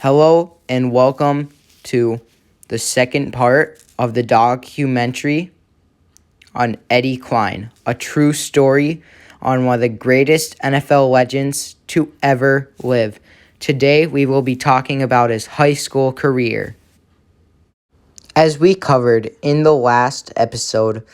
Hello and welcome to the second part of the documentary on Eddie Kline, a true story on one of the greatest NFL legends to ever live. Today we will be talking about his high school career. As we covered in the last episode,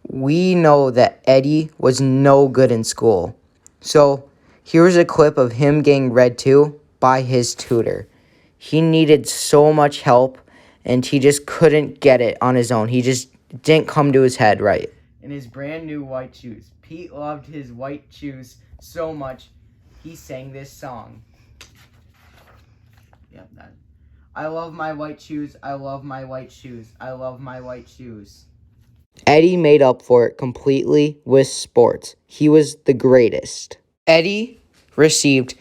we know that Eddie was no good in school. So here's a clip of him getting read to by his tutor. He needed so much help, and he just couldn't get it on his own. He just didn't come to his head right. In his brand new white shoes. Pete loved his white shoes so much, he sang this song. Yep, that. I love my white shoes, I love my white shoes, I love my white shoes. Eddie made up for it completely with sports. He was the greatest. Eddie received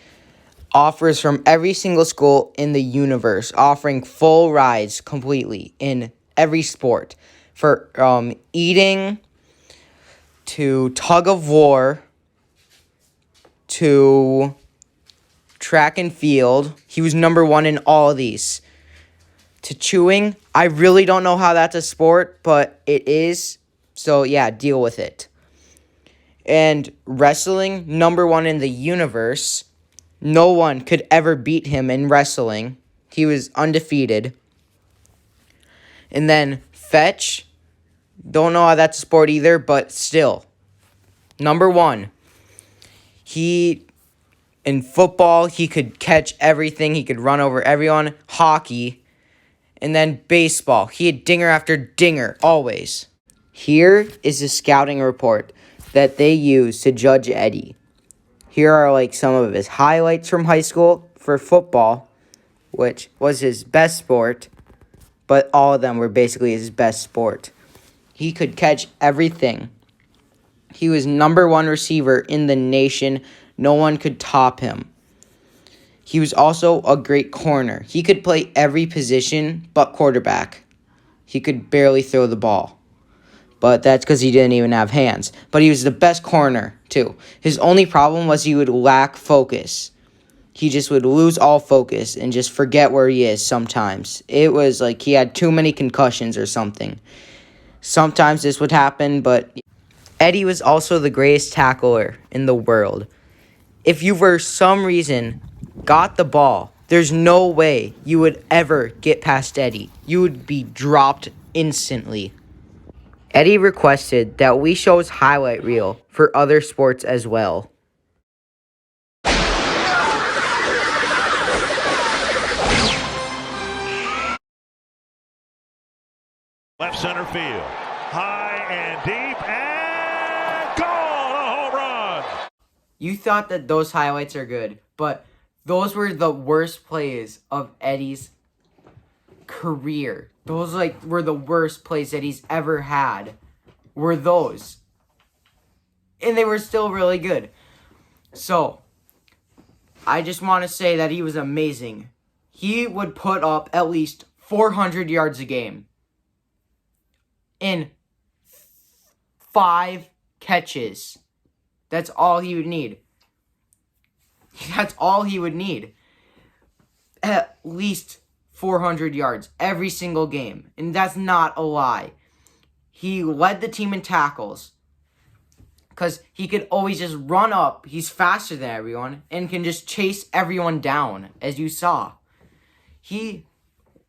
offers from every single school in the universe, offering full rides completely in every sport, for eating to tug of war to track and field. He was number one in all of these. To chewing, I really don't know how that's a sport, but it is. So yeah, deal with it. And wrestling, number one in the universe. No one could ever beat him in wrestling. He was undefeated. And then fetch. Don't know how that's a sport either, but still. Number one. In football, he could catch everything. He could run over everyone. Hockey. And then baseball. He had dinger after dinger, always. Here is the scouting report that they used to judge Eddie. Here are some of his highlights from high school for football, which was his best sport, but all of them were basically his best sport. He could catch everything. He was number one receiver in the nation. No one could top him. He was also a great corner. He could play every position but quarterback. He could barely throw the ball. But that's because he didn't even have hands. But he was the best corner, too. His only problem was he would lack focus. He just would lose all focus and just forget where he is sometimes. It was like he had too many concussions or something. Sometimes this would happen, but Eddie was also the greatest tackler in the world. If you for some reason got the ball, there's no way you would ever get past Eddie. You would be dropped instantly. Eddie requested that we show his highlight reel for other sports as well. Left center field. High and deep and gone! A home run! You thought that those highlights are good, but those were the worst plays of Eddie's career. Those were the worst plays that he's ever had. Were those. And they were still really good. So, I just want to say that he was amazing. He would put up at least 400 yards a game in 5 catches. That's all he would need. That's all he would need. At least 400 yards every single game. And that's not a lie. He led the team in tackles because he could always just run up. He's faster than everyone and can just chase everyone down, as you saw. He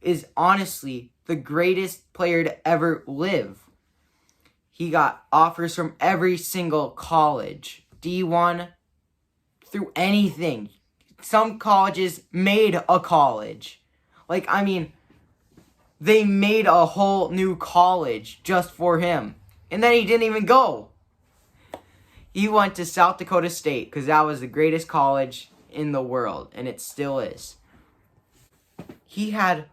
is honestly the greatest player to ever live. He got offers from every single college, D1, through anything. Some colleges made a college. They made a whole new college just for him. And then he didn't even go. He went to South Dakota State because that was the greatest college in the world. And it still is. He had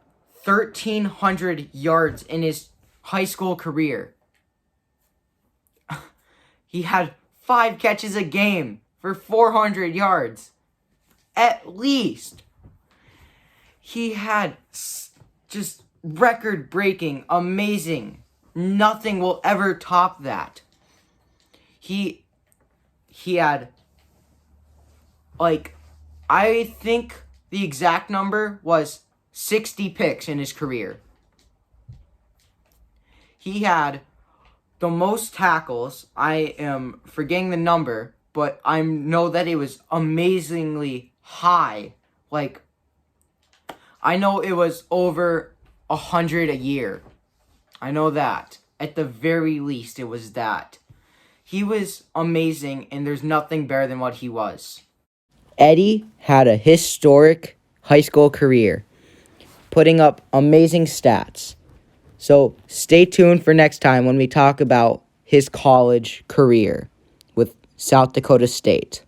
1,300 yards in his high school career. He had 5 catches a game for 400 yards. At least. He had just record-breaking, amazing. Nothing will ever top that. He had, I think The exact number was 60 picks in his career. He had the most tackles. I am forgetting the number, but I know that it was amazingly high. Like, I know it was over 100 a year. I know that. At the very least, it was that. He was amazing, and there's nothing better than what he was. Eddie had a historic high school career, putting up amazing stats. So stay tuned for next time when we talk about his college career with South Dakota State.